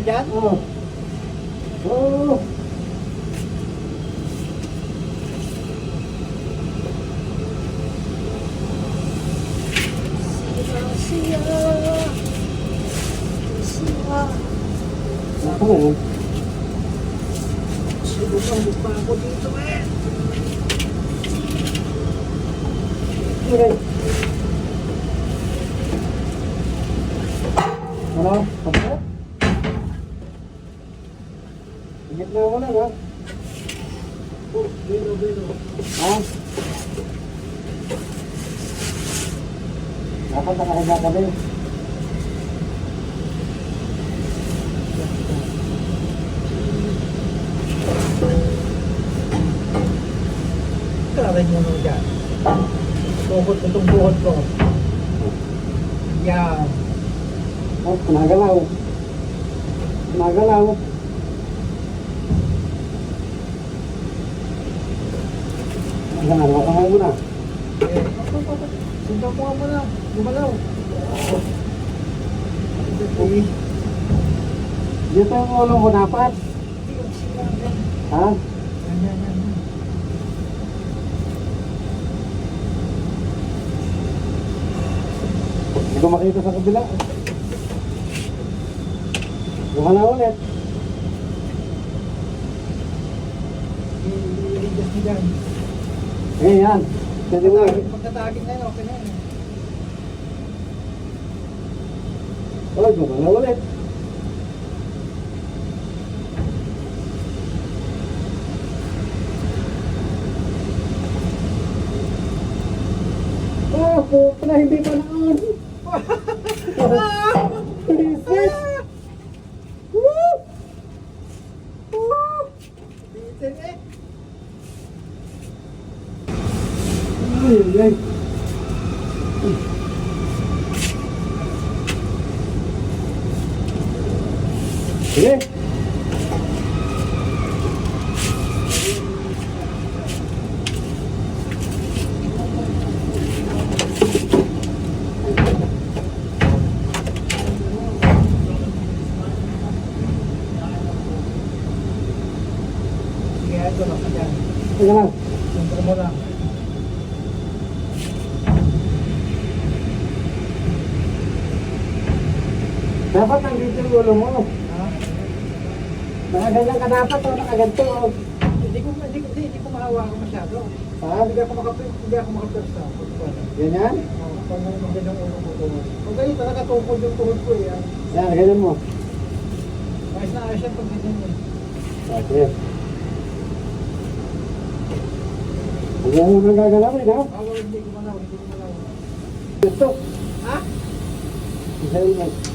dyan? Oo. Oo. Ako na yun. Sinubang pa ako dito eh. Okay. Ano? Ano? Ingat na ako lang, ha? Oh, bino. Ha? Dapat nakahiga ka din. Karay mo nung dyan. Tuhod ko itong buhod ko. Yan. Oh, nagalaw. Nagalaw. Nagalaw ka nga muna. Eh, sundan mo nga muna. Gumalaw. Eh, Dito yung ulo mo dapat. Ha? yan. Hindi ko makita sa kabila. Buka na ulit. I-adjust mo dyan. Eh, yan. Pwede mo. Pagkatagin na yun, okay na yun. Oh, buka na ulit. Ah, puto na, hindi pa naon. Princess! Woo! Bitin eh. Ay. Sige. Sige, ito lang. Yan. Sige lang. Sundan mo lang. Dapat nandito yung ulo mo. Ha? Nakaganyan ka dapat o nakaganto. Hindi ko mahawakan masyado. Ha? Hindi ako makapirsa. Ganyan? Pag nandiyan ang ulo ko. Pag ganito, nakatukod yung tuhod ko eh. Yan, ganyan mo. Ayos na ayos yan pag ganyan eh. Okay. Huwag mo nang gagalawin, ha? Hindi ko malaw. Gusto. Ha? Isayin mo.